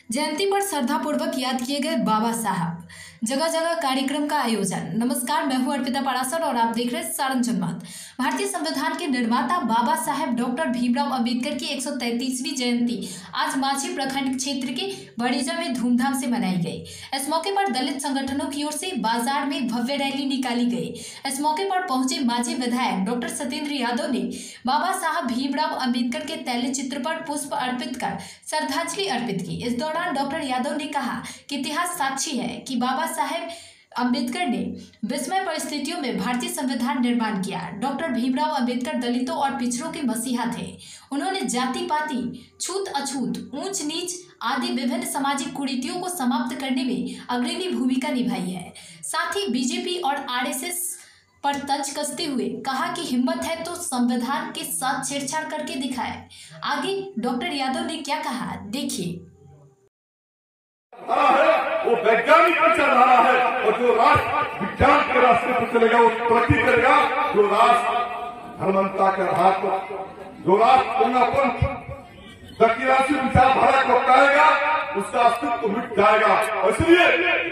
जयंती पर श्रद्धापूर्वक याद किए गए बाबा साहब। जगह जगह कार्यक्रम का आयोजन। नमस्कार, मैं हूं अर्पिता पारासर और आप देख रहे हैं सारण जनमत। भारतीय संविधान के निर्माता बाबा साहेब डॉक्टर भीमराव अंबेडकर की 133वीं जयंती आज माझी प्रखंड क्षेत्र के बड़ीजा में धूमधाम से मनाई गई। इस मौके पर दलित संगठनों की ओर से बाजार में भव्य रैली निकाली गई। इस मौके पर पहुंचे माझी विधायक डॉक्टर सत्येंद्र यादव ने बाबा साहब भीमराव अंबेडकर के तैल चित्र पर पुष्प अर्पित कर श्रद्धांजलि अर्पित की। इस दौरान डॉक्टर यादव ने कहा कि इतिहास साक्षी है कि बाबा साहेब अंबेडकर ने विस्मय परिस्थितियों में भारतीय संविधान निर्माण किया। डॉक्टर भीमराव अंबेडकर दलितों और पिछड़ों के मसीहा थे। उन्होंने जाति पाति, छूत अछूत, ऊंच नीच आदि विभिन्न सामाजिक कुरीतियों को समाप्त करने में अग्रणी भूमिका निभाई है। साथ ही बीजेपी और आरएसएस पर तंज कसते हुए कहा कि हिम्मत है तो संविधान के साथ छेड़छाड़ करके दिखाए। आगे डॉक्टर यादव ने क्या कहा, देखिए। वो वैज्ञानिक पर चल रहा है और जो राष्ट्र विज्ञान के रास्ते पर चलेगा वो तरक्की करेगा। जो राष्ट्र धर्मंता के आधार पर, जो राष्ट्र दक्षिणासी विचारधारा को अपनाएगा उसका अस्तित्व मिट जाएगा। और इसलिए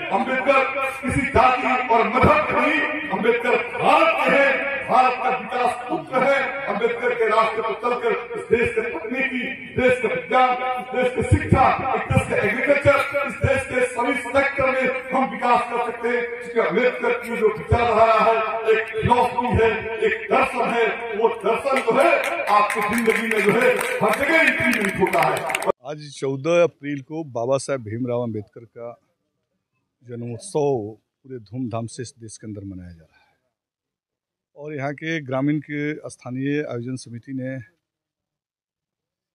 अम्बेडकर किसी जाति और मजहब के नहीं, अम्बेडकर भारत के हैं, भारत का विकास पुत्र है। अम्बेडकर के रास्ते पर चलकर इस देश के तकनीकी, देश के विज्ञान, इस देश की शिक्षा, इस देश के एग्रीकल्चर, इस देश के सभी सेक्टर में हम विकास कर सकते हैं। क्योंकि अम्बेडकर की जो विचारधारा है, एक फिलॉसफी है, एक दर्शन है, वो दर्शन जो है आपकी जिंदगी में जो है हर जगह इंप्लीमेंट होता है। आज 14 अप्रैल को बाबा साहेब भीमराव अंबेडकर का जन्मोत्सव पूरे धूमधाम से इस देश के अंदर मनाया जा रहा है और यहाँ के ग्रामीण के स्थानीय आयोजन समिति ने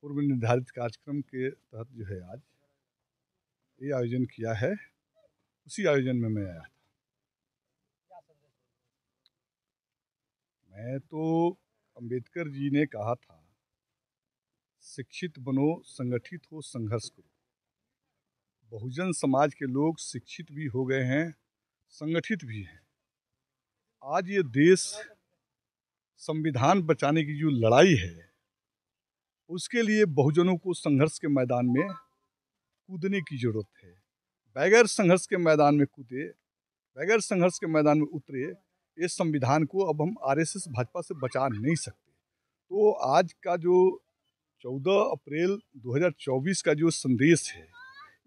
पूर्व निर्धारित कार्यक्रम के तहत जो है आज ये आयोजन किया है। उसी आयोजन में मैं आया था। मैं तो अंबेडकर जी ने कहा था, शिक्षित बनो, संगठित हो, संघर्ष करो। बहुजन समाज के लोग शिक्षित भी हो गए हैं, संगठित भी हैं। आज ये देश संविधान बचाने की जो लड़ाई है उसके लिए बहुजनों को संघर्ष के मैदान में कूदने की जरूरत है। बगैर संघर्ष के मैदान में कूदे, बगैर संघर्ष के मैदान में उतरे, इस संविधान को अब हम आरएसएस भाजपा से बचा नहीं सकते। तो आज का जो 14 अप्रैल 2024 का जो संदेश है,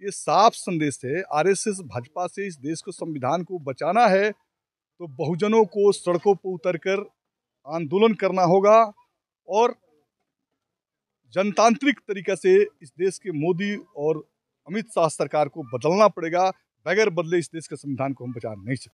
ये साफ संदेश है। आरएसएस भाजपा से इस देश को, संविधान को बचाना है तो बहुजनों को सड़कों पर उतरकर आंदोलन करना होगा और जनतांत्रिक तरीके से इस देश के मोदी और अमित शाह सरकार को बदलना पड़ेगा। बगैर बदले इस देश के संविधान को हम बचा नहीं सकते।